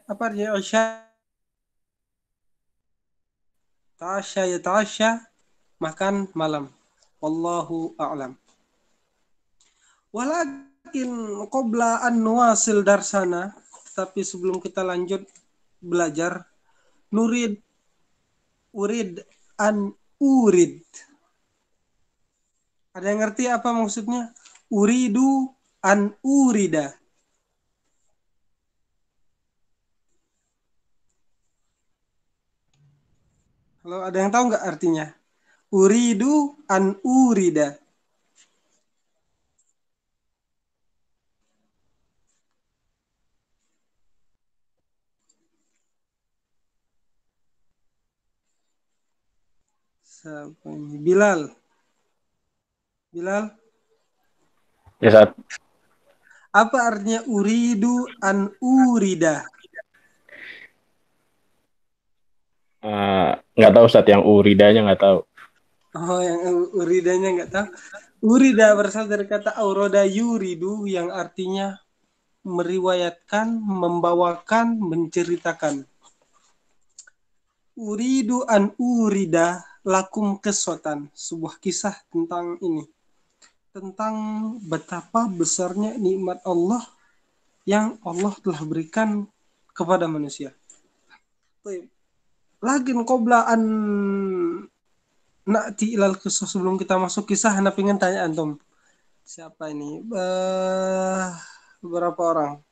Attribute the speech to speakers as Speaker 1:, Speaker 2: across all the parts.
Speaker 1: Apa artinya Isya? Ta'asya ya ta'asya, makan malam. Wallahu a'lam. Walakin qabla an nuwasil darsana, tapi sebelum kita lanjut belajar, nurid urid an urid. Ada yang ngerti apa maksudnya? Uridu an urida. Kalau ada yang tahu nggak artinya? Uridu an urida. Siapa ini? Bilal. Bilal.
Speaker 2: Ya saat
Speaker 1: Apa artinya uridu an urida?
Speaker 2: nggak tahu saat yang uridanya nggak tahu.
Speaker 1: Oh, yang uridanya nggak tahu. Urida berasal dari kata auroda yuridu yang artinya meriwayatkan, membawakan, menceritakan. Uridu an urida lakum kesotan. Sebuah kisah tentang ini. Tentang betapa besarnya nikmat Allah yang Allah telah berikan kepada manusia. Lagin qobla an na'ti ilal kisah, sebelum kita masuk kisah, Anda pengen tanya antum. Siapa ini? Beberapa orang.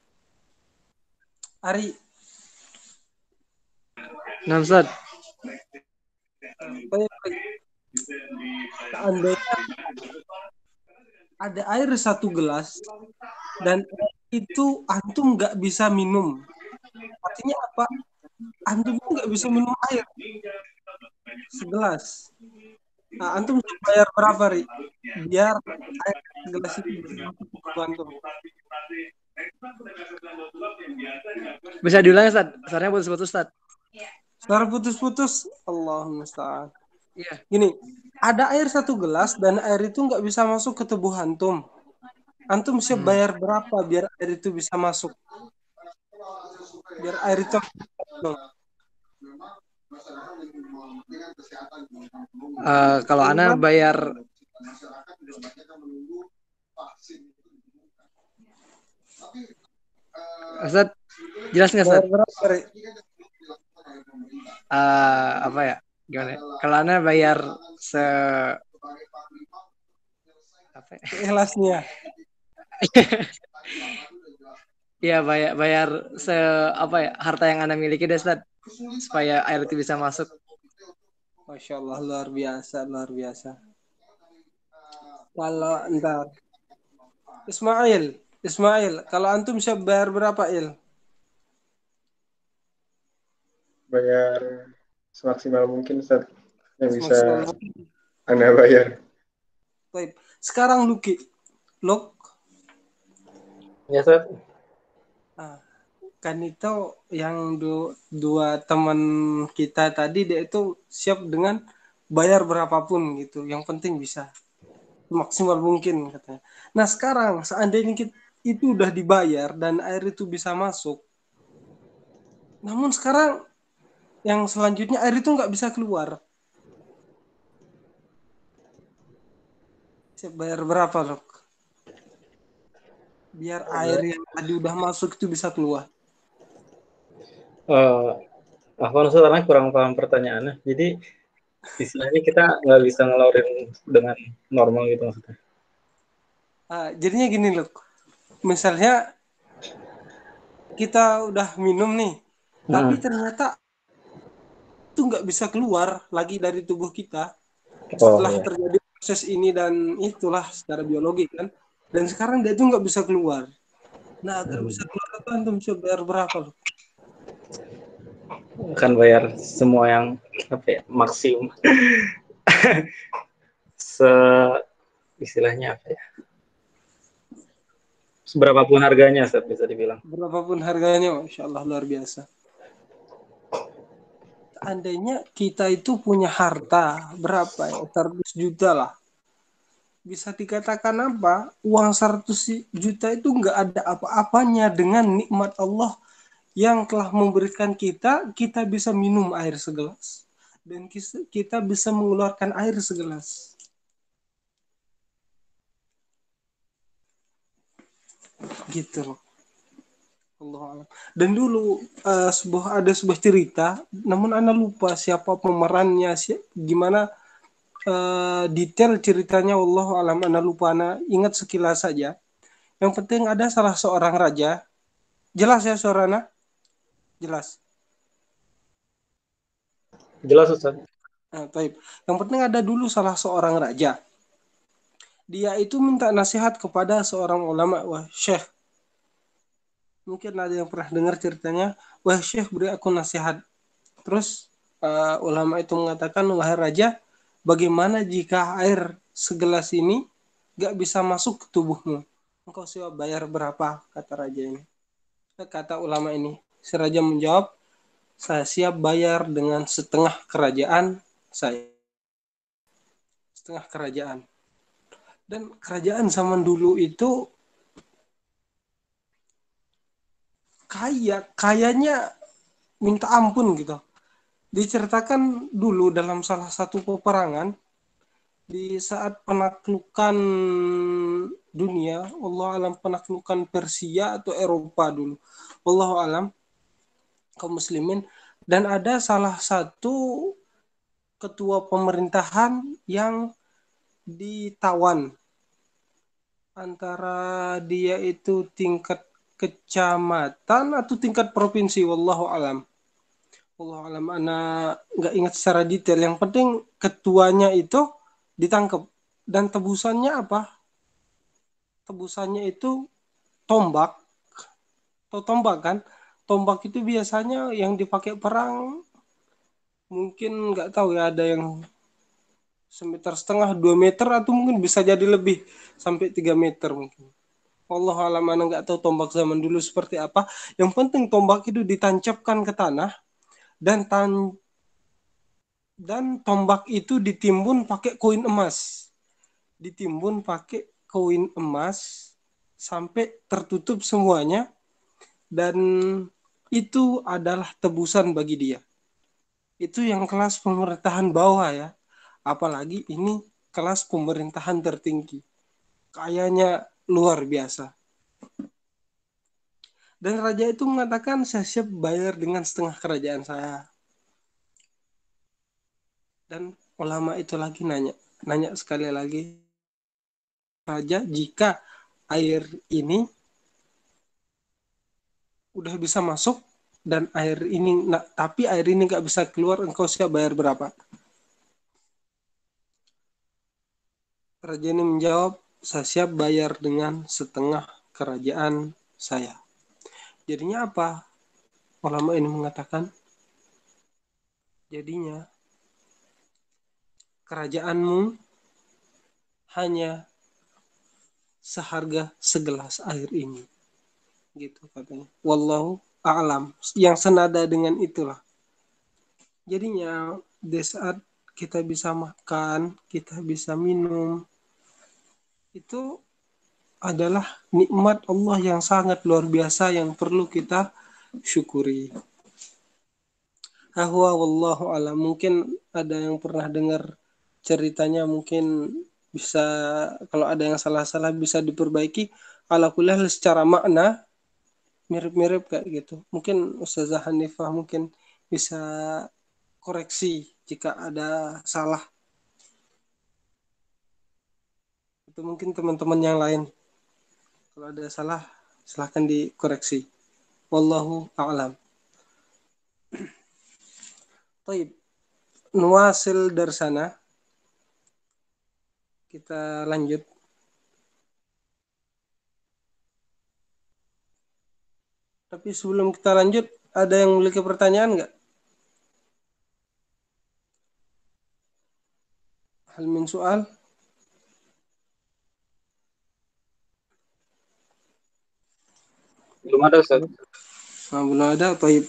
Speaker 1: Ari,
Speaker 3: Nah, Ustaz.
Speaker 1: seandainya ada air 1 gelas dan itu antum nggak bisa minum. Artinya apa? Antum nggak bisa minum air segelas. Nah, antum bayar berapa, Ri? Biar air segelas itu bisa masuk ke tubuh antum.
Speaker 3: Bisa diulangi, Ustaz? Suaranya putus-putus, Ustaz.
Speaker 1: Suara putus-putus. Allahumma musta'an.
Speaker 3: Iya.
Speaker 1: Gini, ada air 1 gelas dan air itu nggak bisa masuk ke tubuh antum. Antum siap bayar berapa biar air itu bisa masuk? Biar air itu
Speaker 3: Kalau Ana bayar Ustaz, jelas nggak, Ustaz?
Speaker 1: bayar berapa, Ri?
Speaker 3: Apa ya? Gimana? Kalau Ana bayar apa ya?
Speaker 1: Ikhlasnya.
Speaker 3: Iya, bayar apa ya? Harta yang Anda miliki deh, Ustaz, supaya air itu bisa masuk.
Speaker 1: Masya Allah, luar biasa, luar biasa. Kalau entar Ismail, kalau antum siap bayar berapa, Il?
Speaker 4: Bayar semaksimal mungkin Ustaz yang bisa
Speaker 1: Semaksimal.
Speaker 4: Anda bayar.
Speaker 1: Baik. Sekarang Luki, Lok.
Speaker 4: Ya Ustaz.
Speaker 1: Kan itu yang dua teman kita tadi, dia itu siap dengan bayar berapapun gitu. Yang penting bisa maksimal mungkin katanya. Nah sekarang seandainya itu udah dibayar dan air itu bisa masuk, namun sekarang yang selanjutnya air itu nggak bisa keluar. Siap bayar berapa, Lok? Biar air yang tadi udah masuk itu bisa keluar.
Speaker 4: Afwan Ustaz, karena kurang paham pertanyaannya. Jadi istilahnya kita nggak bisa ngeluarin dengan normal gitu maksudnya.
Speaker 1: Jadinya gini, Lok. Misalnya kita udah minum nih, tapi ternyata itu nggak bisa keluar lagi dari tubuh kita setelah terjadi proses ini dan itulah secara biologi kan. Dan sekarang dia itu nggak bisa keluar. Nah, agar bisa keluar itu antum coba bayar berapa, Lok?
Speaker 4: Akan bayar semua yang maksimum. Istilahnya apa ya? Seberapapun harganya, Ustaz, bisa dibilang.
Speaker 1: Berapapun harganya, Masya Allah, luar biasa. Andainya kita itu punya harta berapa ya? 100 juta lah. Bisa dikatakan apa? Uang 100 juta itu nggak ada apa-apanya dengan nikmat Allah yang telah memberikan kita bisa minum air segelas. Dan kita bisa mengeluarkan air segelas. Gitu loh. Allah alam. Dan dulu ada sebuah cerita, namun ana lupa siapa pemerannya, gimana detail ceritanya. Allah alam, ana lupa, ana ingat sekilas saja. Yang penting ada salah seorang raja. Jelas ya suaranya? Jelas.
Speaker 4: Jelas Ustaz.
Speaker 1: Nah, taib. Yang penting ada dulu salah seorang raja. Dia itu minta nasihat kepada seorang ulama. Wah, syekh. Mungkin ada yang pernah dengar ceritanya. Wah, syekh, beri aku nasihat. Terus ulama itu mengatakan, wahai raja, bagaimana jika air segelas ini gak bisa masuk ke tubuhmu? Engkau siap bayar berapa? Kata raja ini. Kata ulama ini. Si raja menjawab, saya siap bayar dengan setengah kerajaan saya. Setengah kerajaan. Dan kerajaan zaman dulu itu kayanya minta ampun gitu. Diceritakan dulu dalam salah satu peperangan, di saat penaklukan dunia, Allah alam, penaklukan Persia atau Eropa dulu, Allah alam, kaum muslimin, dan ada salah satu ketua pemerintahan yang ditawan, antara dia itu tingkat kecamatan atau tingkat provinsi, wallahu alam. Allah alam, anak nggak ingat secara detail. Yang penting ketuanya itu ditangkap, dan tebusannya apa? Tebusannya itu tombak. Atau tombak kan? Tombak itu biasanya yang dipakai perang, mungkin nggak tahu ya, ada yang 1,5 meter, 2 meter, atau mungkin bisa jadi lebih sampai 3 meter mungkin. Allah alam, anak nggak tahu tombak zaman dulu seperti apa. Yang penting tombak itu ditancapkan ke tanah, dan tombak itu ditimbun pakai koin emas. Ditimbun pakai koin emas sampai tertutup semuanya, dan itu adalah tebusan bagi dia. Itu yang kelas pemerintahan bawah ya. Apalagi ini kelas pemerintahan tertinggi. Kayaknya luar biasa. Dan raja itu mengatakan, saya siap bayar dengan setengah kerajaan saya. Dan ulama itu lagi nanya sekali lagi, raja, jika air ini udah bisa masuk dan tapi air ini nggak bisa keluar, engkau siap bayar berapa? Raja ini menjawab, saya siap bayar dengan setengah kerajaan saya. Jadinya apa? Ulama ini mengatakan, jadinya kerajaanmu hanya seharga segelas air ini. Gitu katanya. Wallahu a'lam. Yang senada dengan itulah. Jadinya di saat kita bisa makan, kita bisa minum, itu adalah nikmat Allah yang sangat luar biasa yang perlu kita syukuri. Ahwa wallahu a'lam. Mungkin ada yang pernah dengar ceritanya, mungkin bisa, kalau ada yang salah-salah bisa diperbaiki. Ala kulli hal secara makna mirip-mirip kayak gitu. Mungkin Ustazah Hanifah mungkin bisa koreksi jika ada salah. Itu mungkin teman-teman yang lain, kalau ada salah silahkan dikoreksi. Wallahu a'lam. Taib. Nuwasil dari sana. Kita lanjut. Tapi sebelum kita lanjut, ada yang memiliki pertanyaan nggak? Hal min soal?
Speaker 4: Belum ada Ustaz.
Speaker 1: Nah, belum ada. Taib.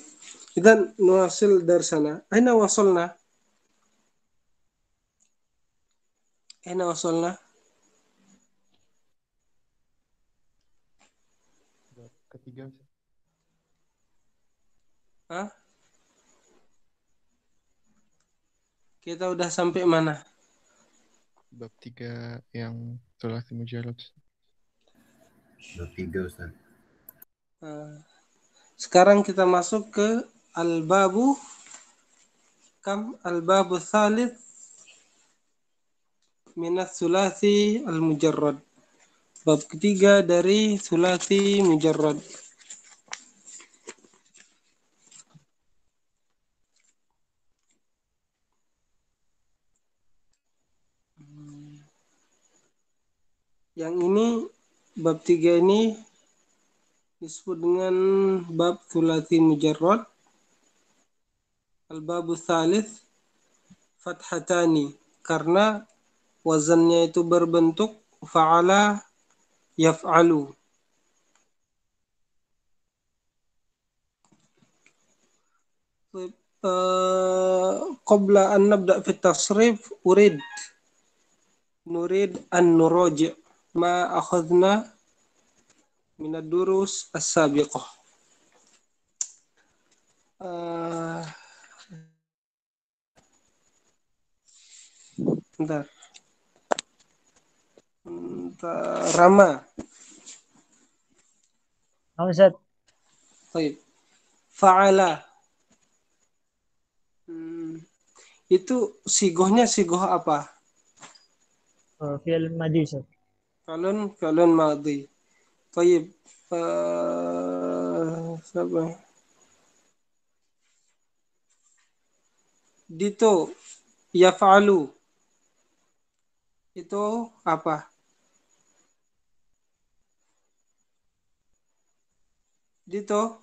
Speaker 1: Kita nuwasil dari sana. Aina wasolna? Aina wasolna?
Speaker 5: Ketiga.
Speaker 1: Hah? Kita udah sampai mana?
Speaker 5: Bab 3 yang Thulathi Mujarrad.
Speaker 6: Bab 3 Ustaz.
Speaker 1: Sekarang kita masuk ke al-babu al-babu tsalits minat thulathi al-mujarrad. Bab ketiga dari thulathi mujarrad. Yang ini bab 3 ini disebut dengan bab thulathi mujarrad. Al-babu tsalits fathatani karena wazannya itu berbentuk fa'ala yaf'alu. Qabla an nabda fi tasrif nurid an nuraji' ma akhadna min ad-durus as-sabiqah. Bentar. Rama.
Speaker 3: Ustaz.
Speaker 1: Baik. Fa'ala. Itu sigohnya sigoh apa?
Speaker 3: Fi'il madhi, Ustaz.
Speaker 1: Fi'lun madhi. Baik. Siapa? Dito yaf'alu. Itu apa? Dito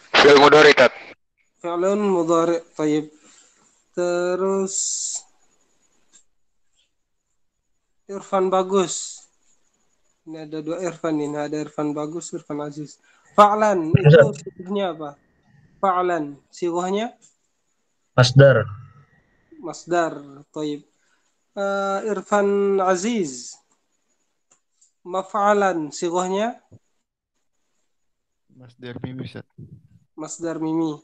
Speaker 2: Fi'il mudhari, Tat.
Speaker 1: fi'lun mudhari. Baik. Terus Irfan Bagus. Ini ada dua Irfan ini, ada Irfan Bagus, Irfan Aziz. Fa'lan itu sigohnya apa? Fa'lan sigohnya
Speaker 4: Masdar.
Speaker 1: masdar. Baik. Irfan Aziz. Maf'alan sigohnya
Speaker 5: Masdar mimi, Ustaz.
Speaker 1: masdar mimi.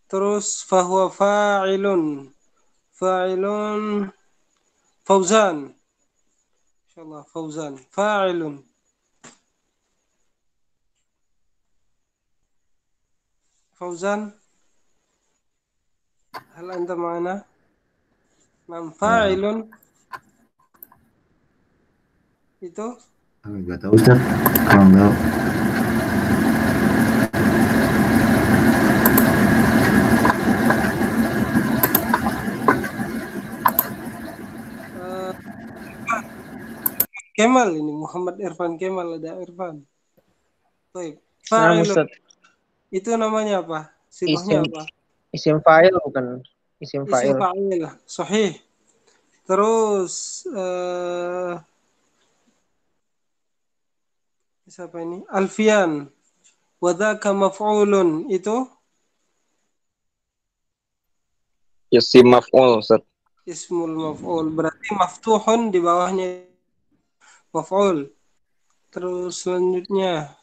Speaker 1: Terus fahuwa fa'ilun. Fa'ilun Fauzan. Insyaallah Fauzan. Fa'ilun. Fauzan. Hal anta ma'ana? Nam fa'ilun. Itu
Speaker 6: Enggak tahu Ustaz. Kalau enggak
Speaker 1: Kemal ini Muhammad Irfan Kemal, ada Irfan. Baik.
Speaker 3: Nah,
Speaker 1: Fa'ilun.
Speaker 3: Ustaz.
Speaker 1: Itu namanya apa? Sigohnya apa?
Speaker 3: Isim fa'il bukan? Isim
Speaker 1: Isim
Speaker 3: fa'il.
Speaker 1: fa'il. Sahih. Terus siapa ini? Alfian. Wadaka maf'ulun. Itu
Speaker 2: Isim maf'ul, Ustaz.
Speaker 1: ismul maf'ul. Berarti maftuhun di bawahnya maf'ul. Terus selanjutnya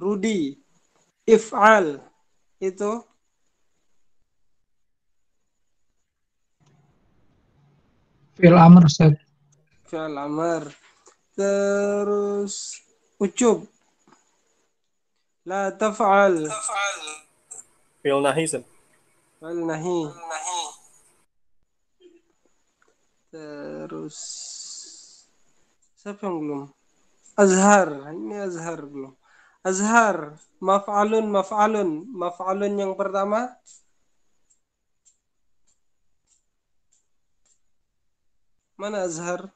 Speaker 1: Rudi. If'al. Itu
Speaker 7: Fi'il amr, Ustaz.
Speaker 1: fi'al amr. Terus ucub. La taf'al.
Speaker 4: Fi'il nahi, Ustaz.
Speaker 1: Fi'al nahi. Terus siapa yang belum? Azhar. Ini Azhar belum. Azhar. Maf'alun. Maf'alun yang pertama. Mana Azhar?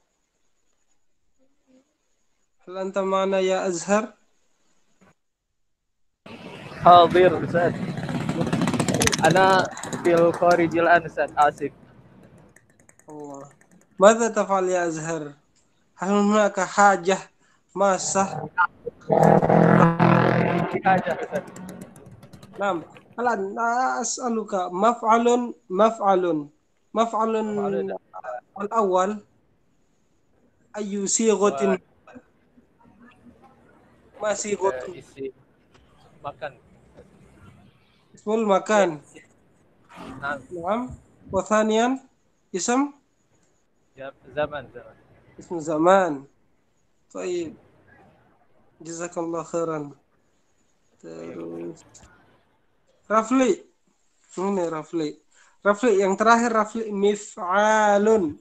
Speaker 1: Hal anta mana ya Azhar?
Speaker 3: Hadir, Ustaz. Ana fil kharijil an, Ustaz. Asif.
Speaker 1: Allah. Mada taf'al ya Azhar? Hal hunaka hajah masah?
Speaker 3: Aja, Ustaz.
Speaker 1: Naam. Halan as'aluka maf'alun al-awwal ayu sighatin masih gotun
Speaker 3: Isim
Speaker 8: makan.
Speaker 1: Ismul makan.
Speaker 8: Nah,
Speaker 1: Naam. Wa thaniyan ism
Speaker 8: zaman.
Speaker 1: ismu zaman. Baik. Jazakallah khairan. Terus Rafli. Ini Rafli. Rafli yang terakhir Rafli mif'alun.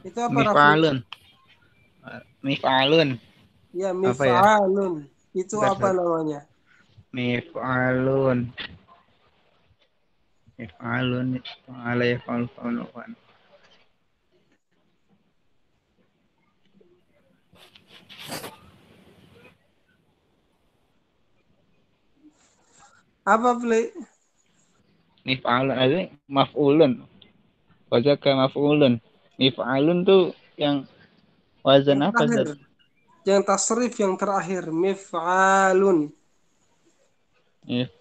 Speaker 1: Itu apa Rafli?
Speaker 9: Mif'alun. Mif'alun.
Speaker 1: Ya,
Speaker 9: Apa ya?
Speaker 1: mif'alun. Itu
Speaker 9: Bentar,
Speaker 1: apa
Speaker 9: Ustaz.
Speaker 1: namanya?
Speaker 9: Mif'alun. Mif'alun. Fa'ala yaf'alu fa'aluan.
Speaker 1: Apa Fli?
Speaker 9: Mif'alun itu maf'ulun. Wazaka maf'ulun. Mif'alun tuh yang wazan
Speaker 1: Yang
Speaker 9: apa,
Speaker 1: terakhir.
Speaker 9: Ustaz?
Speaker 1: Yang tasrif yang terakhir. Mif'alun.
Speaker 9: Mif.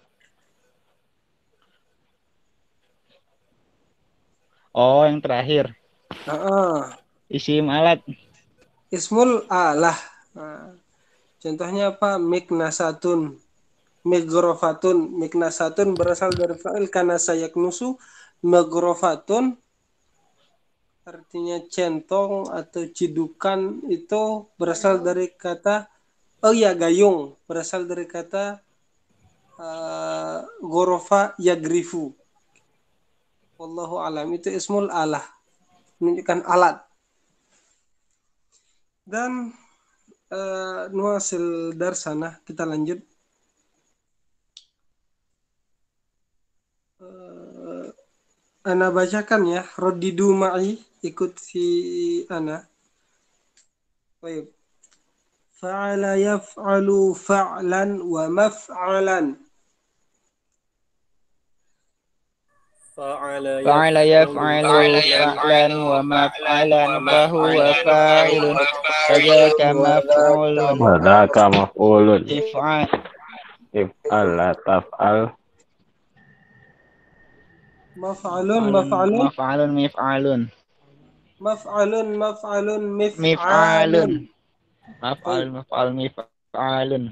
Speaker 9: Oh, yang terakhir. Isim alat.
Speaker 1: Ismul alah. Nah, contohnya apa? Miknasatun. Migrofatun. Miknasatun berasal dari fa'il kanasa yaknusu. Migrofatun artinya centong atau cidukan itu berasal dari kata gayung berasal dari kata gorofa yagrifu. Wallahu alam, itu ismul alah, menunjukkan alat. Dan nuasil darsana, kita lanjut. Ana bacakan ya, rodidu ma'i, ikut si Ana. Baik. Fa'ala yaf'alu fa'lan wa maf'alan.
Speaker 9: Fa'ala yaf'alu fa'lan wa maf'alan fahuwa fa'ilun. Kadzaka maf'ulun.
Speaker 2: Wadaka maf'ulun.
Speaker 9: If'al.
Speaker 2: If'al la taf'al.
Speaker 1: Maf'alun
Speaker 9: Maf'alun mif'alun.
Speaker 1: Maf'alun
Speaker 9: Mif'alun.
Speaker 1: mif'alun.
Speaker 9: Maf'alun mif'alun.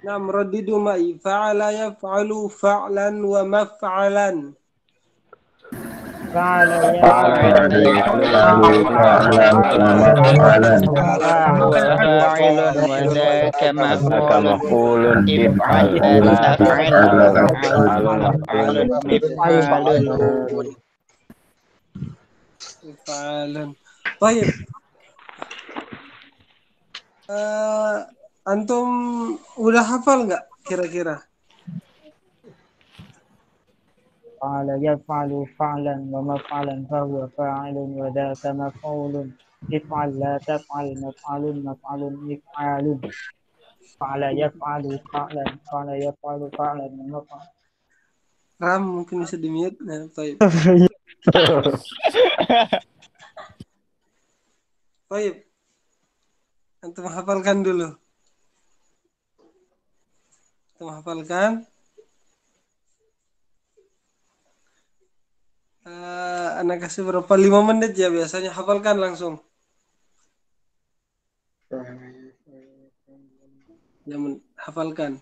Speaker 1: Naam, raddidu ma'i. Fa'ala yaf'alu fa'lan wa maf'alan.
Speaker 9: Fa'ala yaf'alu fa'lan wa maf'alan. Fahuwa fa'ilun wa dzaka maf'ulun. If'al la taf'al maf'alun mif'alun.
Speaker 1: Mif'alun. Baik. Antum udah hafal nggak kira-kira?
Speaker 10: Fa'ala yaf'alu fa'lan wa maf'alan fahuwa fa'ilun wa dzaka maf'ulun. If'al la taf'al maf'alun mif'alun. Fa'ala yaf'alu fa'lan wa maf'alan.
Speaker 1: Ram mungkin bisa di-mute. Nah, baik. Baik. Antum hafalkan dulu. Hafalkan. Anak kasih berapa? 5 menit ya biasanya. Hafalkan langsung. Jangan hafalkan.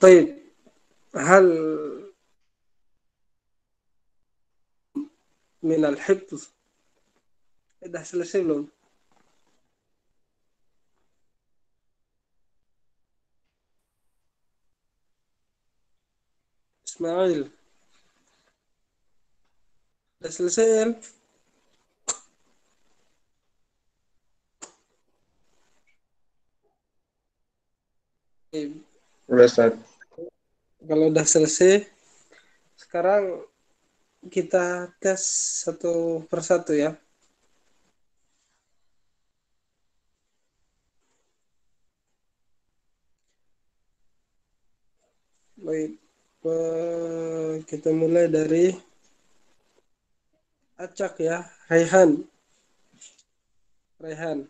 Speaker 1: طيب هل من الحفظ udah selesai belum? Ismail, udah selesai El?
Speaker 4: Udah, Ustaz.
Speaker 1: Kalau udah selesai, sekarang kita tes satu persatu ya. Baik, kita mulai dari acak ya, Raihan. Raihan,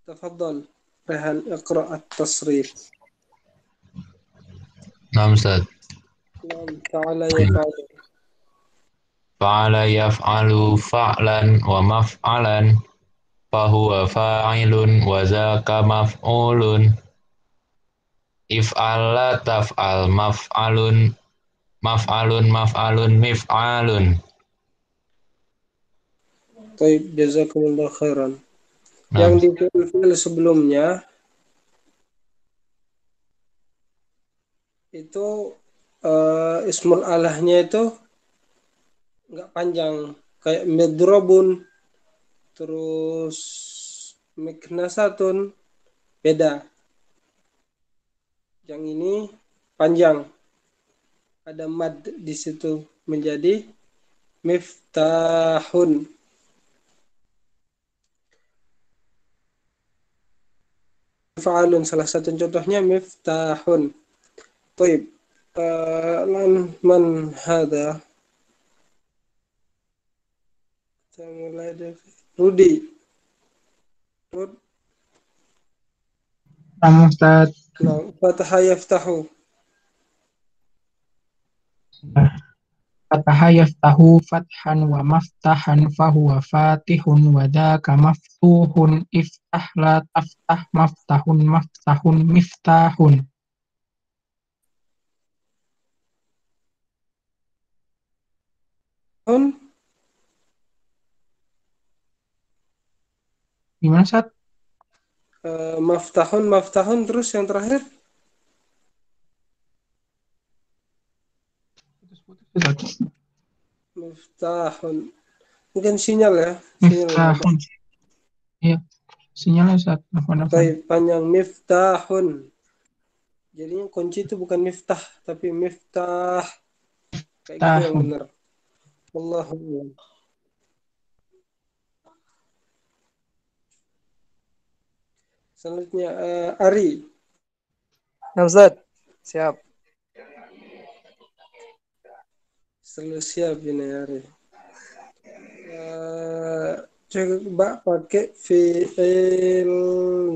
Speaker 1: tafadhol. Rehan iqra at-tasrif.
Speaker 11: Naam Ustaz.
Speaker 1: Fa'ala yaf'alu.
Speaker 11: Fa'ala yaf'alu fa'lan wa maf'alan fahuwa fa'ilun wa zaka maf'ulun. If'ala taf'al maf'alun mif'alun.
Speaker 1: Baik, jazakumullah khairan.
Speaker 11: Nah.
Speaker 1: Yang di fi'il sebelumnya itu ismul alahnya itu nggak panjang, kayak medrobun, terus miknasatun, beda. Yang ini panjang, ada mad di situ menjadi miftahun. Fa'alun, salah satu contohnya miftahun. Baik, man hada? Kita mulai dari Rudi.
Speaker 7: Nama Ustaz.
Speaker 1: Fataha yaftahu.
Speaker 7: Fataha yaftahu fathan wa maftahan fahuwa fatihun wa dzaka maftuhun iftah la taftah maftahun maftahun miftahun. Gimana Ustaz?
Speaker 1: Maftahun terus yang terakhir miftahun. Mungkin sinyal ya.
Speaker 7: Miftahun. Iya, sinyalnya Ustaz.
Speaker 1: Baik, panjang miftahun. Jadinya kunci itu bukan miftah tapi miftah. Kayak gitu yang benar. Wallahu. Selanjutnya Ari.
Speaker 3: Nah, Ustaz. Siap.
Speaker 1: Selalu siap ini Ari. Coba pakai fi'il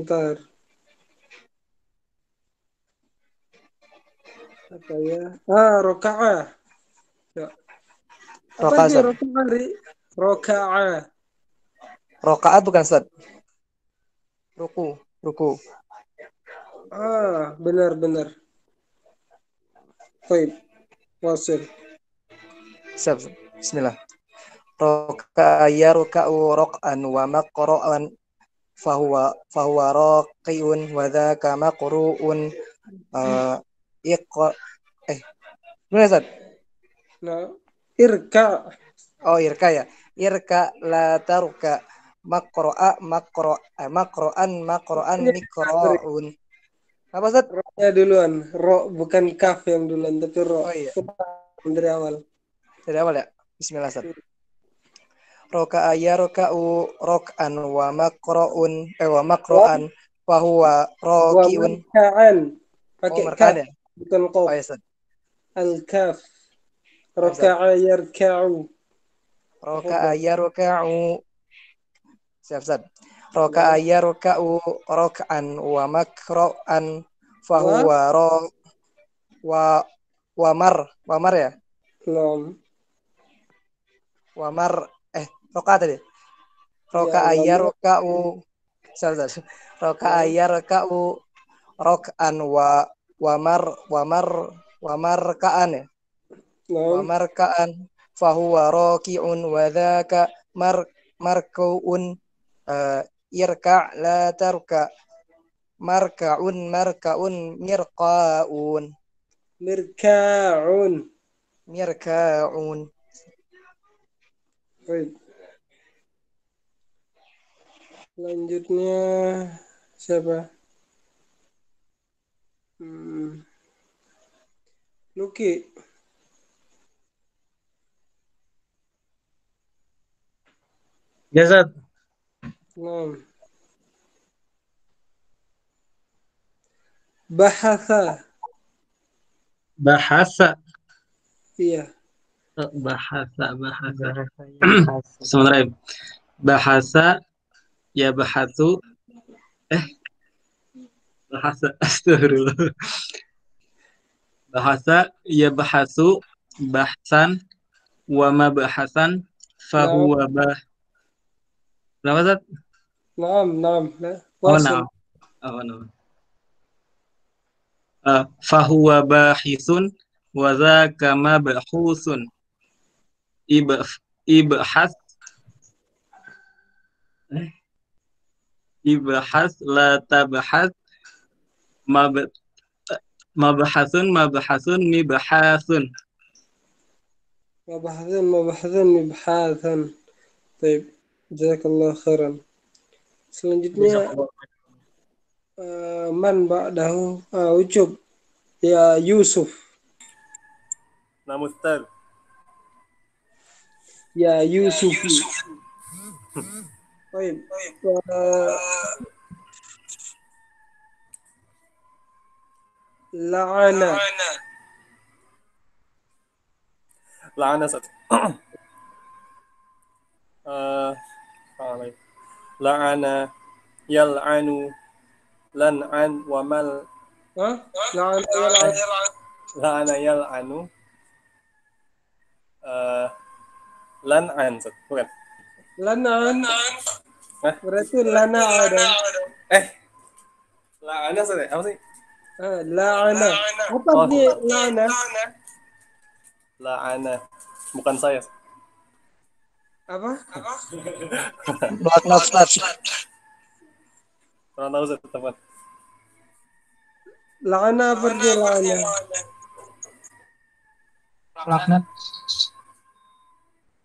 Speaker 1: ntar. Apa ya? Roka'ah. Apa sih roka'ah, Ari? Roka'ah.
Speaker 3: Roka'ah bukan Ustaz. Ruku.
Speaker 1: Benar. Baik. Wasil.
Speaker 3: Siap. Bismillah. Roka'a roka'u rok'an wa maqra'an fahuwa raqiun wa dzaka maqru'un gimana Ustaz?
Speaker 1: Nah, irka.
Speaker 3: Oh, irka ya. Irka la taruka maqro'an mikra'un. Apa Ustaz?
Speaker 1: Ro-nya duluan. Ro bukan kaf yang duluan tapi ro.
Speaker 3: Oh iya.
Speaker 1: Dari awal.
Speaker 3: Dari awal ya. Bismillah Ustaz. Roka'a roka'u rok'an wa maqro'an fahuwa raqiun.
Speaker 1: Pakai
Speaker 3: kaf
Speaker 1: ya? Bukan qaf.
Speaker 3: Oh ya Ustaz.
Speaker 1: Al-kaf. Roka'a yarka'u.
Speaker 3: Roka'a roka'u. Siap Ustaz. Roka'a roka'u rok'an wa maqro'an fahuwa wamar ya?
Speaker 1: Belum.
Speaker 3: Wamar roka'a tadi. Roka'a roka'u. Siap. Roka'a roka'u rok'an wa wamar ka'an ya? Wamar ka'an fahuwa raki'un wa dzaka marku'un irka' la tarka marka'un mirka'un.
Speaker 1: Baik. Selanjutnya siapa? Luki.
Speaker 4: Jasad. Bahasa.
Speaker 1: Iya.
Speaker 4: Bahasa. Sebenarnya bahasa ya bahatu bahasa astagfirullah. Bahasa yabhasu bahsan wa mabhasan fahuwa bah. Kenapa, Ustaz?
Speaker 1: Naam.
Speaker 4: Oh, nah. Fahuwa bahisun wa dzaka mabhusun. Ibhas la tabhas mabhasun mibhasun.
Speaker 1: Mibhasan. Baik, jazakallah khairan. Selanjutnya man ba'dahu ucub ya Yusuf.
Speaker 12: Namustar.
Speaker 1: Ya Yusuf. Baik. La'ana.
Speaker 12: La'ana Ustaz. La'ana yal'anu lan'an wa mal la'ana yal'anu lan'an Ustaz. Bukan.
Speaker 1: Lan'an. Berarti lana ada.
Speaker 12: La'ana Ustaz. Apa sih?
Speaker 1: La'ana. Apa dia la'ana?
Speaker 12: La'ana. Bukan saya.
Speaker 1: Apa?
Speaker 3: Laknat Ustaz.
Speaker 12: Kurang tahu Ustaz, teman.
Speaker 1: La'ana apa dia la'ana?
Speaker 7: Laknat.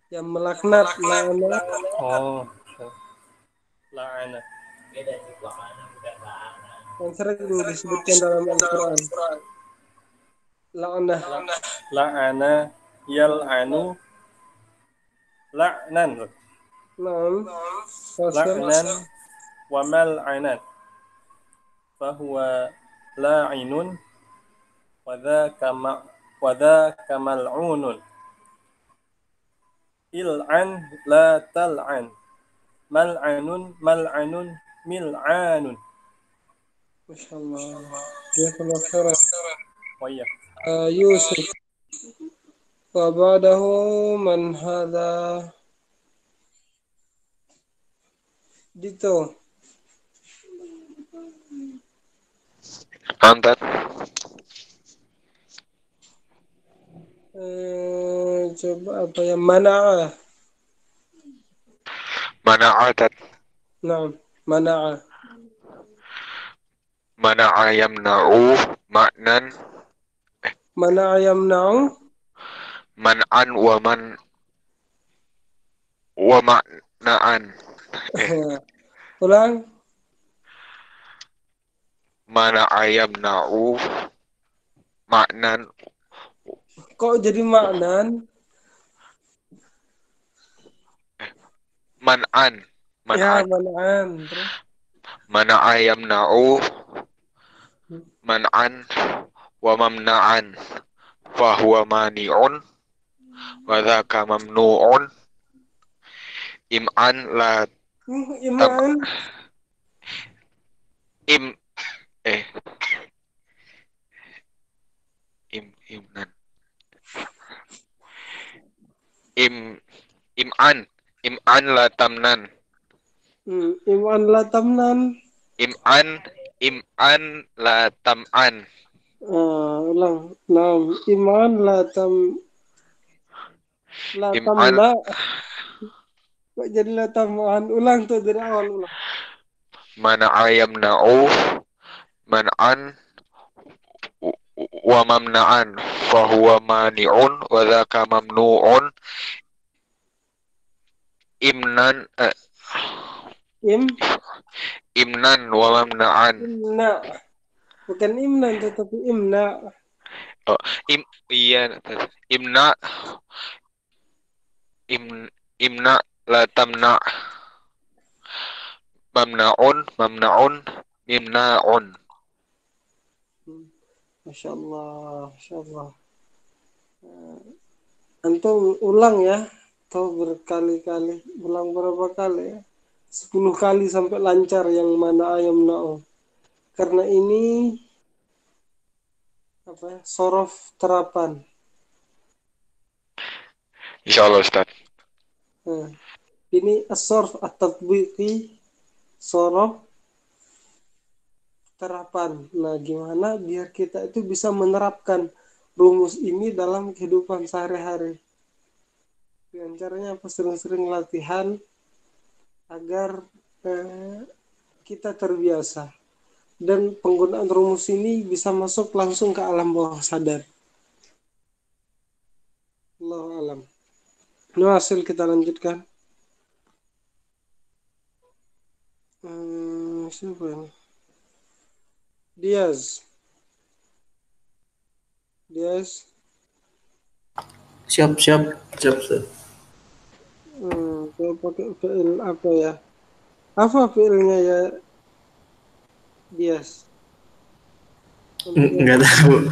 Speaker 1: Yang melaknat la'ana.
Speaker 12: Oh. La'ana.
Speaker 1: Yang sering disebutkan dalam Al-Quran. La'ana.
Speaker 12: La'ana yal'anu la'nan. La'nan wa mal'anan. Fahuwa la'inun wa dhaka mal'unun. Il'an la tal'an. Mal'anun mil'anun.
Speaker 1: Masyaallah. Jazakallah khairan.
Speaker 12: Oh iya.
Speaker 1: Yusuf. Wa ba'dahu man hadha? Dito.
Speaker 13: Antar.
Speaker 1: Coba apa ya? Mana'a.
Speaker 13: Mana'atat.
Speaker 1: Naam, mana'a.
Speaker 13: Mana'a yamna'u ma'nan.
Speaker 1: Mana'a yamna'u.
Speaker 13: Man'an wa ma'na'an.
Speaker 1: Ulang.
Speaker 13: Mana'a yamna'u ma'nan.
Speaker 1: Kok jadi ma'nan?
Speaker 13: Man'an.
Speaker 1: Ya, man'an. Terus?
Speaker 13: Mana'a yamna'u man'an wa mamna'an. Fahuwa mani'un wa dhaka mamnu'un. Im'an la
Speaker 1: Im'an.
Speaker 13: Im'an la tamnan.
Speaker 1: Im'an la tamnan.
Speaker 13: Im'an la tam'an.
Speaker 1: Ulang. Naam. Im'an la tamna. Kok jadi la tam'an? Ulang tuh dari awal ulang.
Speaker 13: Mana'a yamna'u man'an wa mamna'an. Fahuwa mani'un wa dhaka mamnu'un. Imnan wa mamna'an.
Speaker 1: Imna. Bukan imnan tetapi imna.
Speaker 13: Oh, iya. Imna la tamna. Mamna'un mimna'un.
Speaker 1: Masyaallah. Antum ulang ya. Atau berkali-kali. Ulang berapa kali ya? 10 kali sampai lancar yang mana ayam na'u. karena ini apa? Sorof terapan.
Speaker 13: Insyaallah Ustaz.
Speaker 1: Nah, ini as-sarf at-tatbiqi, sorof terapan. Nah, gimana biar kita itu bisa menerapkan rumus ini dalam kehidupan sehari-hari? Dengan caranya apa? Sering-sering latihan agar kita terbiasa. Dan penggunaan rumus ini bisa masuk langsung ke alam bawah sadar. Allahu alam. Nah, hasil kita lanjutkan. Siapa ini? Diaz.
Speaker 4: Siap. Ustaz.
Speaker 1: Saya pakai fi'il apa ya? Apa fi'ilnya ya, Diaz?
Speaker 4: Enggak tahu.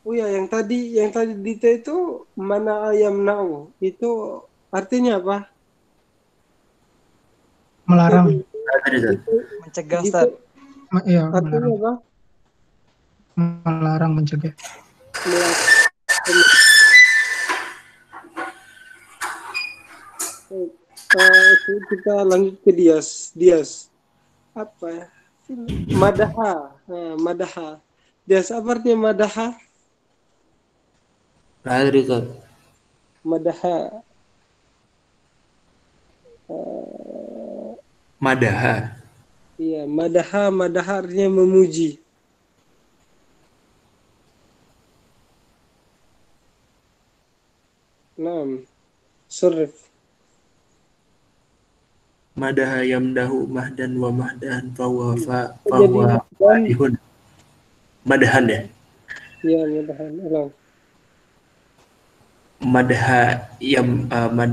Speaker 1: Oh ya, yang tadi Dita itu mana ayam nau itu artinya apa?
Speaker 7: Melarang.
Speaker 3: Mencegah, Ustaz.
Speaker 7: Iya,
Speaker 1: Artinya apa?
Speaker 7: Melarang, mencegah.
Speaker 1: Kita lanjut ke Dias. Apa ya? Madaha. Madaha. Dias, apa artinya madaha? Madaha.
Speaker 4: Madaha.
Speaker 1: Iya, madaha artinya memuji. Naam. Surif.
Speaker 4: Madaha yamdahu mahdan wa mahdahan fahuwa
Speaker 1: Jadi
Speaker 4: madihun. Madahan ya?
Speaker 1: Iya, madahan. Ulang.
Speaker 4: Madaha yamdahu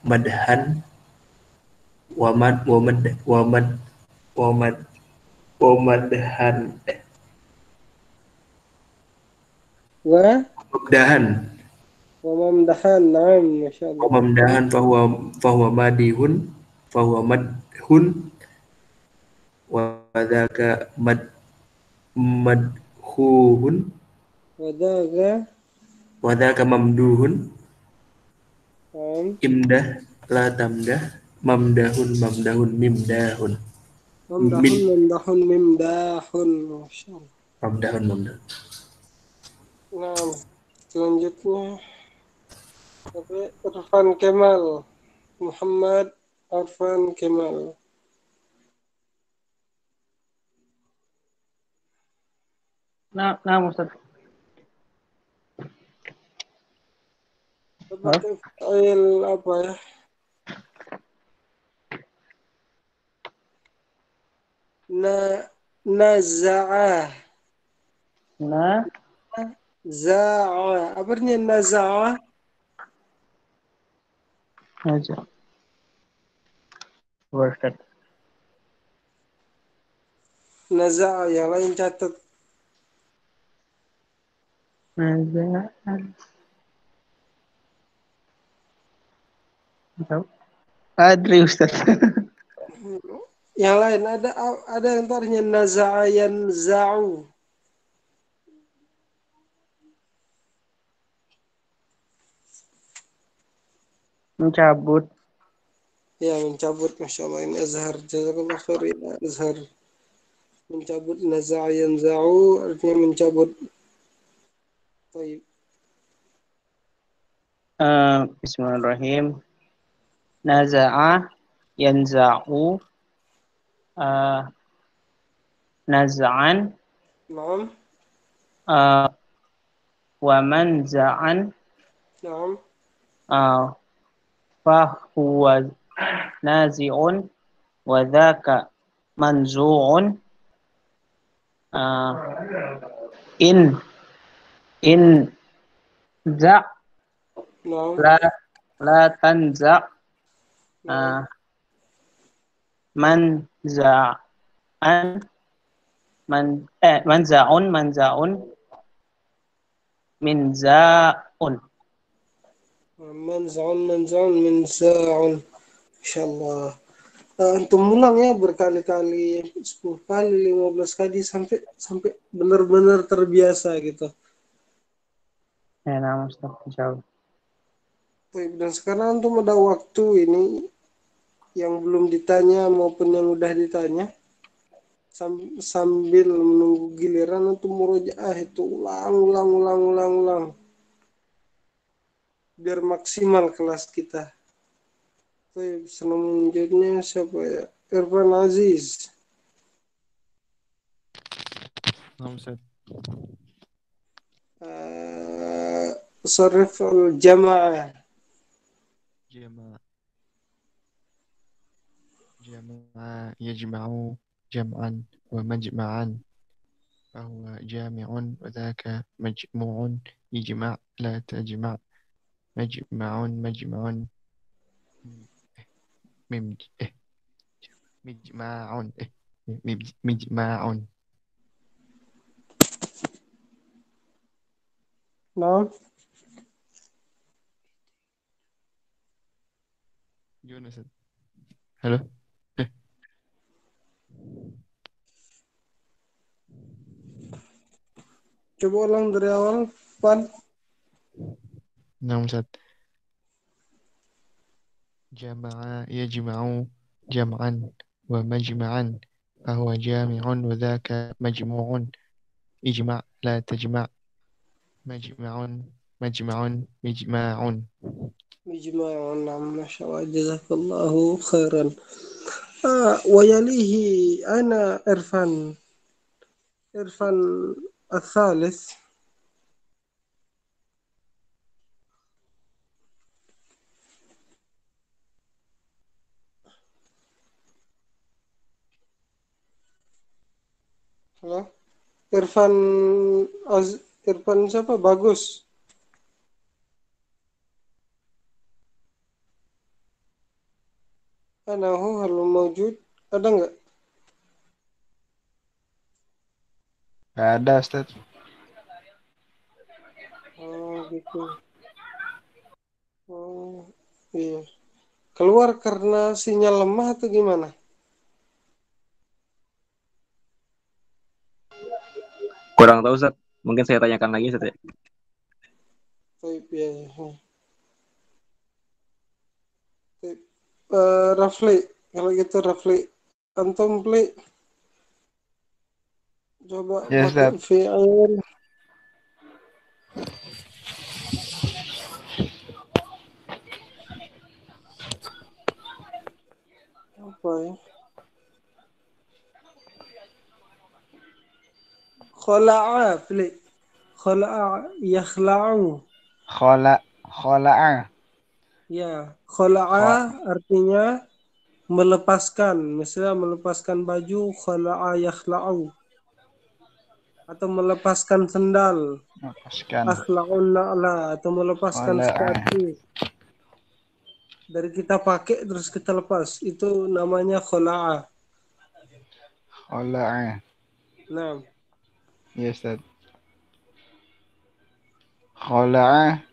Speaker 4: madhan wa madhan
Speaker 1: Wa mamdahan. Naam, masyaallah.
Speaker 4: wa mamdahan fahuwa madhun wa dzaka madhuhun wa dzaka mamduhun imdah la tamdah mamdahun mimdahun
Speaker 1: Mamdahun mimdahun. Masyaallah.
Speaker 4: mamdahun.
Speaker 1: Nah, selanjutnya Arfan Kemal. Muhammad Arfan Kemal.
Speaker 10: Nah, Ustaz.
Speaker 1: Pakai fa'il apa ya? Naza'a. Za'a. Apa artinya naza'a?
Speaker 10: Ustaz.
Speaker 1: Naza'a, yang lain catat.
Speaker 10: Adri, Ustaz.
Speaker 1: Yang lain ada yang artinya naza'a yanza'u.
Speaker 10: Mencabut.
Speaker 1: Ya, mencabut. Masya Allah, ini Azhar. Jazakallah khair, ya Azhar. Mencabut, naza'a yanza'u artinya mencabut. Baik.
Speaker 10: Bismillahirrahmanirrahim. Naza'a yanza'u naz'an
Speaker 1: Naam.
Speaker 10: wa manza'an
Speaker 1: Naam.
Speaker 10: fahuwa nazi'un wa dhaka manzu'un in za' la tanza' manza'un minza'un.
Speaker 1: Manza'un min sa'un. Insyaallah. Antum ulang ya berkali-kali, 10 kali, 15 kali sampai benar-benar terbiasa gitu.
Speaker 10: Ya, nah, Ustaz, insyaallah.
Speaker 1: Baik, dan sekarang antum ada waktu ini yang belum ditanya maupun yang udah ditanya, sambil menunggu giliran antum murojaah itu ulang biar maksimal kelas kita. Baik, selanjutnya siapa ya? Irfan Aziz.
Speaker 5: Ustaz.
Speaker 1: Sarif al-jamaah.
Speaker 5: جمع يجمع جمعا ومجمعا فهو جامع وذاك مجموع يجمع لا تجمع مجمع مجمع مجمع مجمع.
Speaker 1: Nah,
Speaker 5: gimana Ustaz? Halo?
Speaker 1: coba ulang dari awal, Pan.
Speaker 5: Nah, Ustaz. جمع يجمع جمعا ومجمعا فهو جامع وذاك مجموع اجمع لا تجمع مجمع مجمع مجمع.
Speaker 1: مجمع. نعم، ما شاء الله، جزاك الله خيرا. ويليه أنا إرفان الثالث. Halo? Irfan siapa? Bagus. Anahu hal mawjud. Ada nggak?
Speaker 5: Ada Ustaz.
Speaker 1: Oh gitu. Oh iya. Keluar karena sinyal lemah atau gimana?
Speaker 14: Kurang tahu Ustaz. Mungkin saya tanyakan lagi Ustaz ya.
Speaker 1: Baik, ya. Rafli, kalau gitu Rafli, antum play. Coba
Speaker 5: Ya,
Speaker 1: pakai
Speaker 5: Ustaz.
Speaker 1: fi'il. Apa ya? Khala'a, play. Khala'a, yakhla'u.
Speaker 5: Khola'a.
Speaker 1: Ya, khala'a artinya melepaskan. Misalnya melepaskan baju, khala'a yakhla'u. Atau melepaskan sendal.
Speaker 5: Melepaskan.
Speaker 1: Akhla'un na'la. Atau melepaskan sepatu. Dari kita pakai terus kita lepas. Itu namanya khala'a.
Speaker 5: Khola'a.
Speaker 1: Nah.
Speaker 5: Ya Ustaz. Khola'a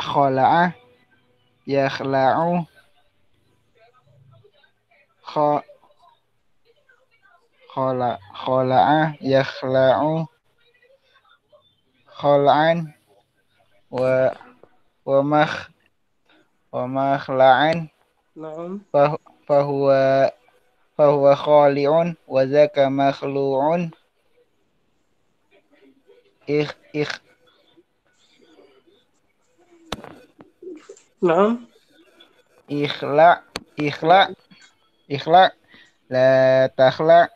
Speaker 5: khola'a yakhla'u khola'a yakhla'u khola'an wa makhla'an
Speaker 1: Naam.
Speaker 5: fahuwa khali'un wa zaka makhlu'un
Speaker 1: Naam.
Speaker 5: Ikhla la takhla.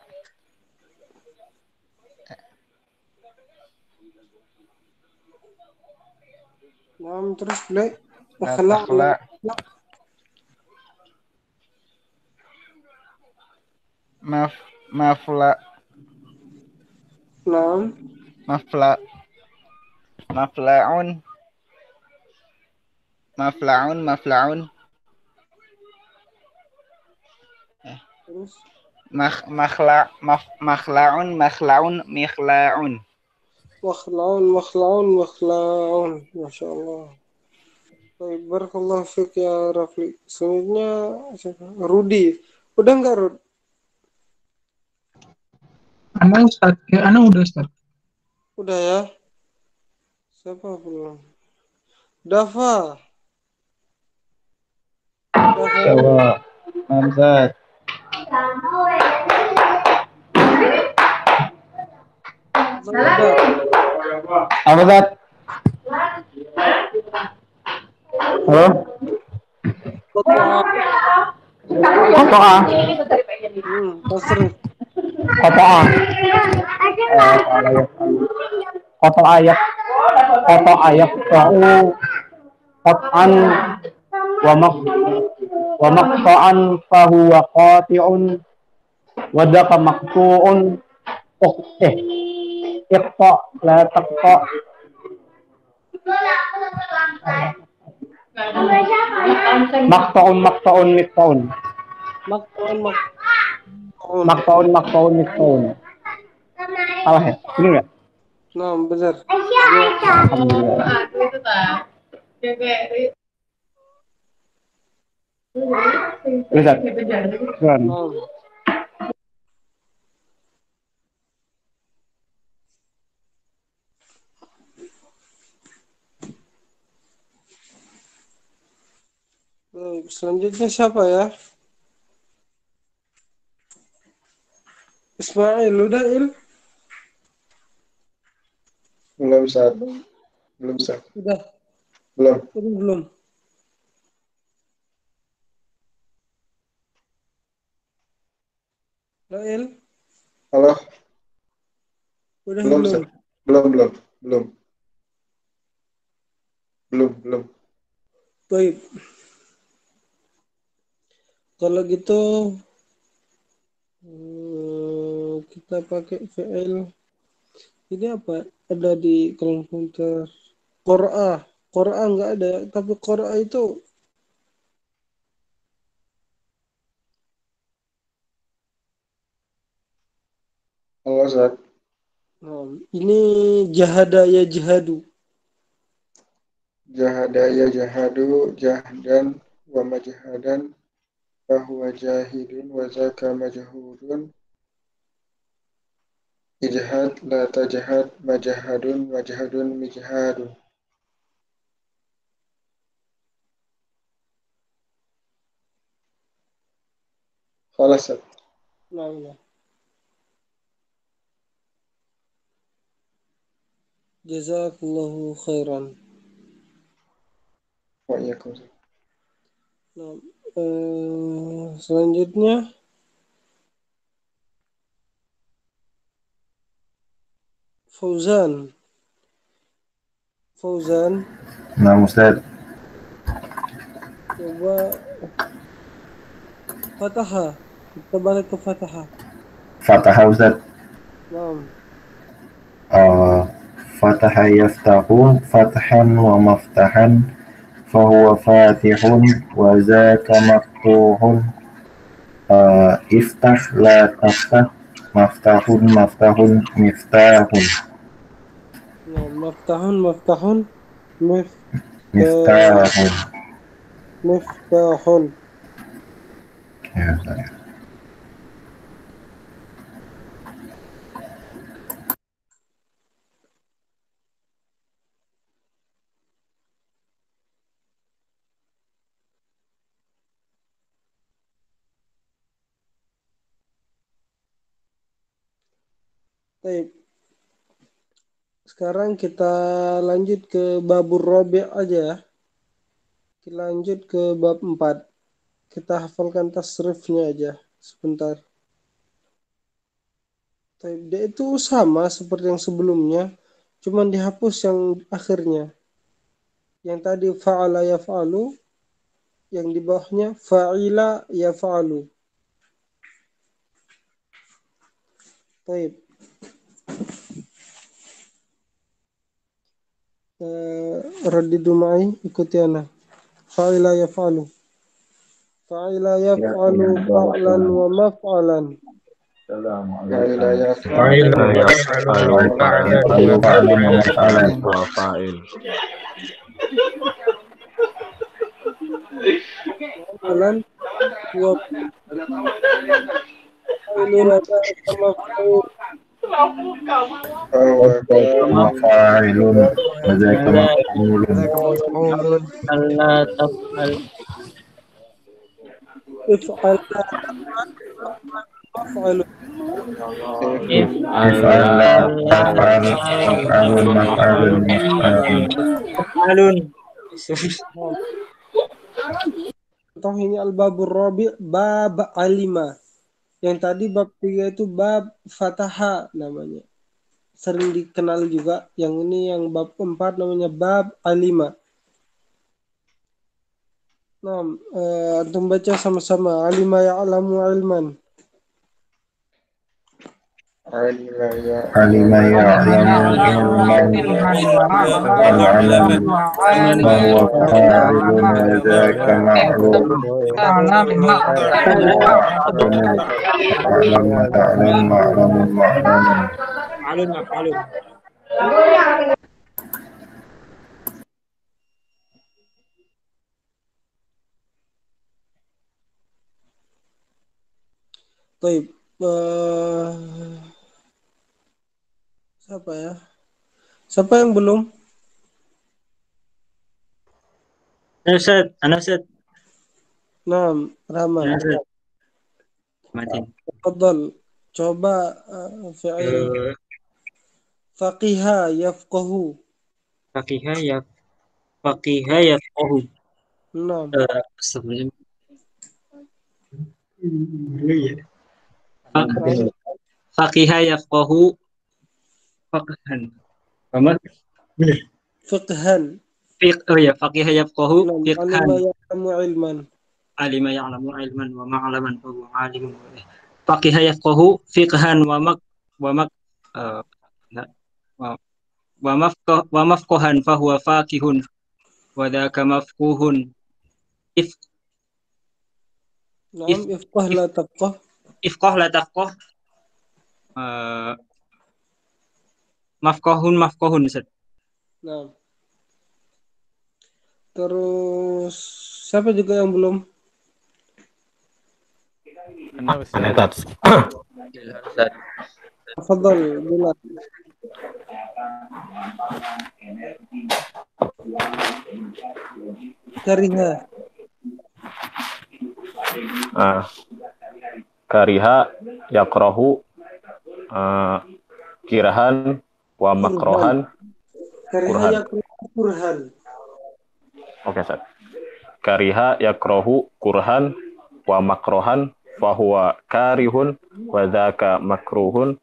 Speaker 1: Naam, terus play.
Speaker 5: La takhla. Mafla.
Speaker 1: Naam.
Speaker 5: Mafla'un.
Speaker 1: Terus
Speaker 5: Makhla'un mikhla'un.
Speaker 1: Makhlaun. Masya Allah. Baik, barakallahu fiik ya Rafli. Selanjutnya siapa? Rudi. Udah nggak Rud?
Speaker 7: Ana Ustaz, Ana udah Ustaz.
Speaker 1: Udah ya. Siapa belum? Dafa.
Speaker 5: Insyaallah. Ustaz. Apa Ustaz? Halo? Kotoa.
Speaker 1: Tasrif.
Speaker 5: Kotoa. Koto ayat. Koto ayat. Qat'an wa maqta'an fahuwa qati'un wa daka maqtu'un. Iqta la taqta. Maqta'un maqta'un miqta'un. Maqta'un miqta'un. Salah ya? Benar nggak?
Speaker 1: Nah, benar.
Speaker 5: Alhamdulillah. Ustaz. Keren.
Speaker 1: Baik, selanjutnya siapa ya? Ismail, udah Il?
Speaker 15: Belum Ustaz. Belum Ustaz.
Speaker 1: Udah.
Speaker 15: Belum.
Speaker 1: Belum. Il?
Speaker 15: Halo.
Speaker 1: Udah
Speaker 15: Belum
Speaker 1: belum?
Speaker 15: Ustaz. Belum.
Speaker 1: Baik. Kalau gitu kita pakai VL. Ini apa? Ada di komputer. Qora nggak ada, tapi Qora itu
Speaker 15: Halo Ustaz.
Speaker 1: ini jahada ya jihadu.
Speaker 15: Jahada ya jahadu jahdan wa majhadan fahuwa jahidun wa zaka majhudun. Ijhad la tajhad majhadun mijhadun. Khalas.
Speaker 1: Nah. Jazakallahu khairan.
Speaker 15: Wa iyyakum.
Speaker 1: Nah, selanjutnya Fauzan.
Speaker 6: Nah, Ustaz.
Speaker 1: Coba Fataha. Kita balik ke Fataha.
Speaker 6: Fataha Ustaz. Fataha yaftahu fathan wa maftahan fahuwa fatihun wa zaka maftuhun. Iftah la taftah maftahun miftahun.
Speaker 1: Maftahun miftahun.
Speaker 6: Ya, saya.
Speaker 1: Baik. Sekarang kita lanjut ke babur Rabi' aja. Kita lanjut ke bab 4. Kita hafalkan tasrifnya aja sebentar. Dia itu sama seperti yang sebelumnya, cuman dihapus yang akhirnya. Yang tadi fa'ala yaf'alu, yang di bawahnya fa'ila yaf'alu. Baik. Radidu ma'i, ikuti ana. Fa'ila yaf'alu. Fa'ila yaf'alu fa'lan wa maf'alan.
Speaker 15: Fa'ila
Speaker 2: Fa'il
Speaker 15: yaf'alu
Speaker 2: yaf'alu
Speaker 15: fa'lan
Speaker 2: fa'lan
Speaker 6: fa'lan wa maf'alan.
Speaker 2: wa fa'il.
Speaker 1: Malan wa fa'ilun ada maf'ul
Speaker 15: fahuwa
Speaker 6: Mafa'ilun wa dzaka maf'ulun.
Speaker 3: مفعول
Speaker 4: ألا تفعل
Speaker 1: if'al maf'ul
Speaker 6: If'al la taf'al maf'alun maf'alun maf'alun.
Speaker 4: alun
Speaker 1: Contoh ini al-babur rabi' bab alima. Yang tadi bab 3 itu bab fataha namanya. Sering dikenal juga. Yang ini yang bab 4 namanya bab alima. Nah, antum baca sama-sama. Alima ya'lamu ilman.
Speaker 6: Alima ya'lamu ilman wal 'alam fa huwa fa'ilun wa dzaka ma'lum. Ma'lam wa ta'lam ma'lamun ma'lamun.
Speaker 4: alun maf'alun
Speaker 1: Baik. Siapa ya? Siapa yang belum?
Speaker 4: Ustaz.
Speaker 1: Nah, Rama.
Speaker 4: Mati.
Speaker 1: Fadal. Coba fi'il faqiha yafqahu.
Speaker 4: Faqiha yafqahu.
Speaker 1: Nah,
Speaker 4: Sebelum faqiha yafqahu faqhan. Apa?
Speaker 1: fiqhan.
Speaker 4: Faqiha yafqahu
Speaker 1: Nah,
Speaker 4: fiqhan.
Speaker 1: alima ya'lamu ilman.
Speaker 4: Alima ya'lamu ilman wa ma'laman fa huwa alimun. Faqiha yafqahu fiqhan wa mafqahan fa huwa faqihun wa dzaka mafquhun.
Speaker 1: Naam, ifqah la tafqah.
Speaker 4: Ifqah la tafqah. Mafqahun Ustaz.
Speaker 1: Nah. Terus siapa juga yang belum?
Speaker 2: Ustaz.
Speaker 1: Fadal, Bilal. Kariha.
Speaker 2: Kariha yakrahu kirahan wa makrohan.
Speaker 1: Kariha yakrahu kurhan.
Speaker 2: Oke, Ustaz. Kariha yakrahu kurhan wa makrohan fahuwa karihun wa dzaka makruhun.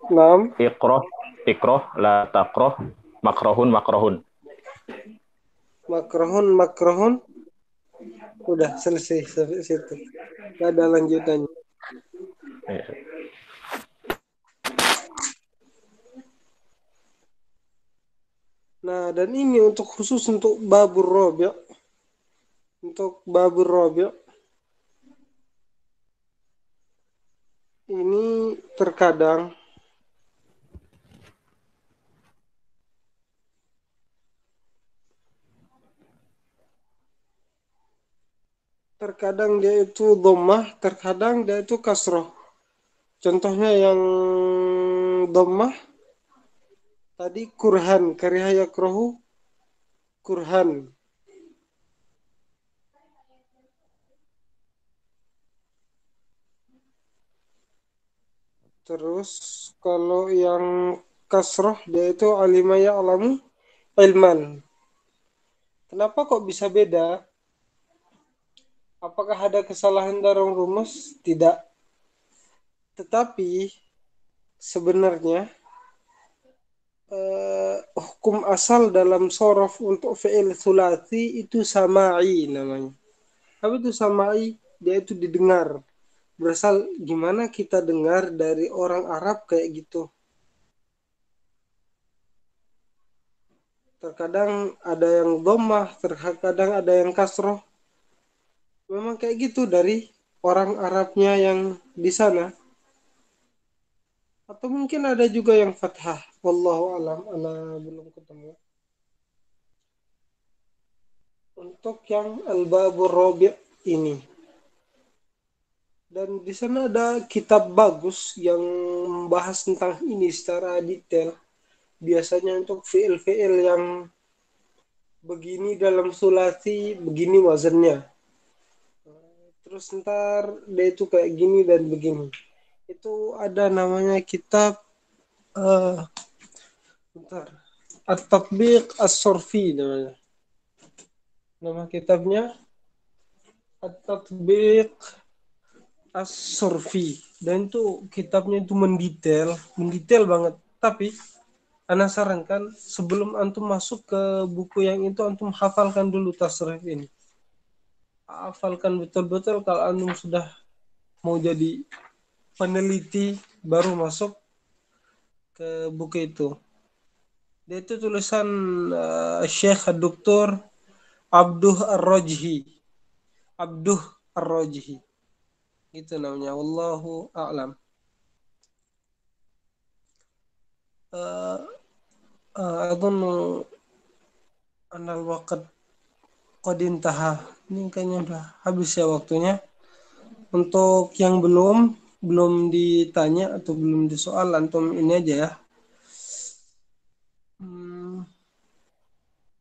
Speaker 1: Naam.
Speaker 2: Ikroh la takroh makrohun.
Speaker 1: Makrohun. Udah selesai sampai situ. Gak ada lanjutannya. Nah, dan ini untuk khusus untuk babur rabi'. Untuk babur rabi' ini terkadang dia itu dhammah, terkadang dia itu kasroh. Contohnya yang dhammah tadi kurhan, kariha yakrahu kurhan. Terus kalau yang kasroh dia itu alima ya'lamu ilman. Kenapa kok bisa beda? Apakah ada kesalahan dalam rumus? Tidak. Tetapi sebenarnya hukum asal dalam shorof untuk fi'il thulathi itu sama'i namanya. Apa itu sama'i? Dia itu didengar. Berasal gimana kita dengar dari orang Arab kayak gitu. Terkadang ada yang dhammah, terkadang ada yang kasroh. Memang kayak gitu dari orang Arabnya yang di sana. Atau mungkin ada juga yang fathah. Wallahu alam, ana belum ketemu. Untuk yang Al-Babur Rabi' ini. Dan di sana ada kitab bagus yang membahas tentang ini secara detail. Biasanya untuk fi'il-fi'il yang begini dalam sulasi, begini wazannya. Terus ntar dia itu kayak gini dan begini. Itu ada namanya kitab bentar. At-Tatbiq As-Surfi namanya. Nama kitabnya At-Tatbiq As-Surfi. Dan itu kitabnya itu mendetail banget. Tapi ana sarankan sebelum antum masuk ke buku yang itu, antum hafalkan dulu tasrif ini. Hafalkan betul-betul. Kalau antum sudah mau jadi peneliti, baru masuk ke buku itu. Dia itu tulisan Syekh Dr. Abduh Ar-Rajhi. Abduh Ar-Rajhi. Itu namanya. Wallahu a'lam. أظن أن الوقت قد انتهى. Ini kayaknya udah habis ya waktunya. Untuk yang belum ditanya atau belum disoal, antum ini aja ya.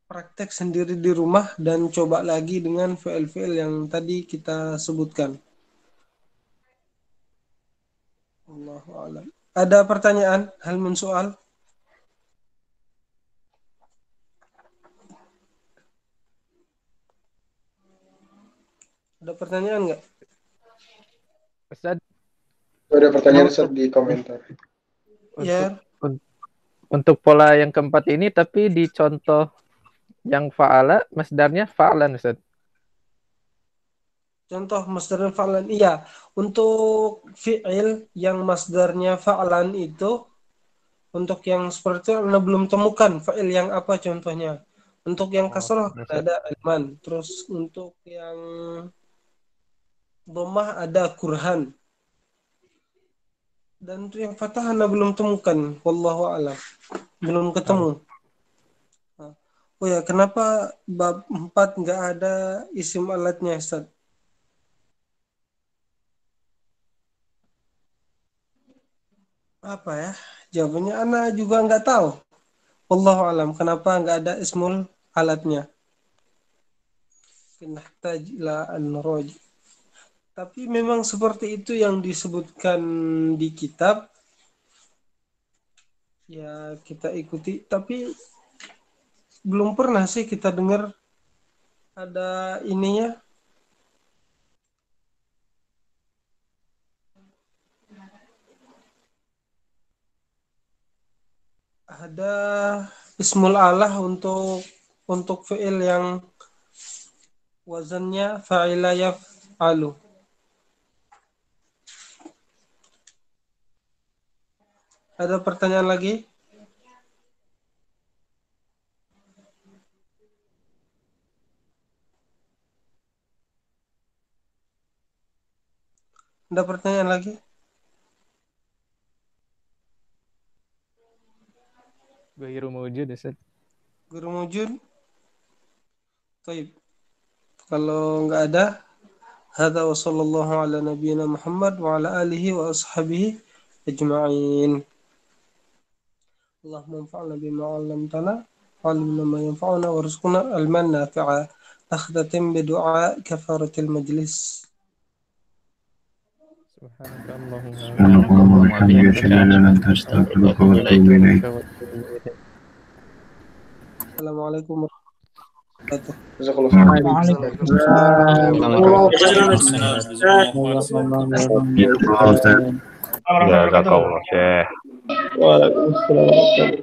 Speaker 1: Praktek sendiri di rumah dan coba lagi dengan fi'il-fi'il yang tadi kita sebutkan. Allahu a'lam. Ada pertanyaan? Hal min soal? Ada pertanyaan nggak?
Speaker 16: Ustaz.
Speaker 15: Ada pertanyaan Ustaz di komentar.
Speaker 1: Ya.
Speaker 16: Untuk pola yang keempat ini, tapi di contoh yang fa'ala, masdarnya fa'lan, Ustaz.
Speaker 1: Contoh masdarnya fa'lan. Iya, untuk fi'il yang masdarnya fa'lan itu, untuk yang seperti itu, Anda belum temukan fa'il yang apa contohnya. Untuk yang kasrah ada ilman. Terus untuk yang dhammah ada kurhan. Dan untuk yang fathah Anda belum temukan. Wallahu a'lam. Belum ketemu. Oh ya, kenapa bab 4 nggak ada isim alatnya, Ustaz? Apa ya? Jawabannya ana juga nggak tahu. Wallahu alam, kenapa nggak ada ismul alatnya? Nahtaj ila an-raj. Tapi memang seperti itu yang disebutkan di kitab. Ya, kita ikuti. Tapi belum pernah sih kita dengar ada ininya. Ada ismul alah untuk fi'il yang wazannya fa'ila yaf'alu. Ada pertanyaan lagi? Ada pertanyaan lagi?
Speaker 16: Ghairu mawjud, Ustaz.
Speaker 1: Ghairu mawjud. Baik. Kalau nggak ada, hadza wa sallallahu ala nabiyyina Muhammad wa ala alihi wa ashabihi ajma'in. Allahumma anfa'na bima 'allamtana wa 'allimna ma yanfa'una warzuqna ilman nafi'a. Akhdatim bi du'a kafaratil majlis.
Speaker 6: Subhanakallahumma wa bihamdika astaghfiruka wa atubu ilaik.
Speaker 1: Assalamualaikum warahmatullahi
Speaker 2: wabarakatuh. Jazakallah, Syekh.
Speaker 4: Waalaikumsalam.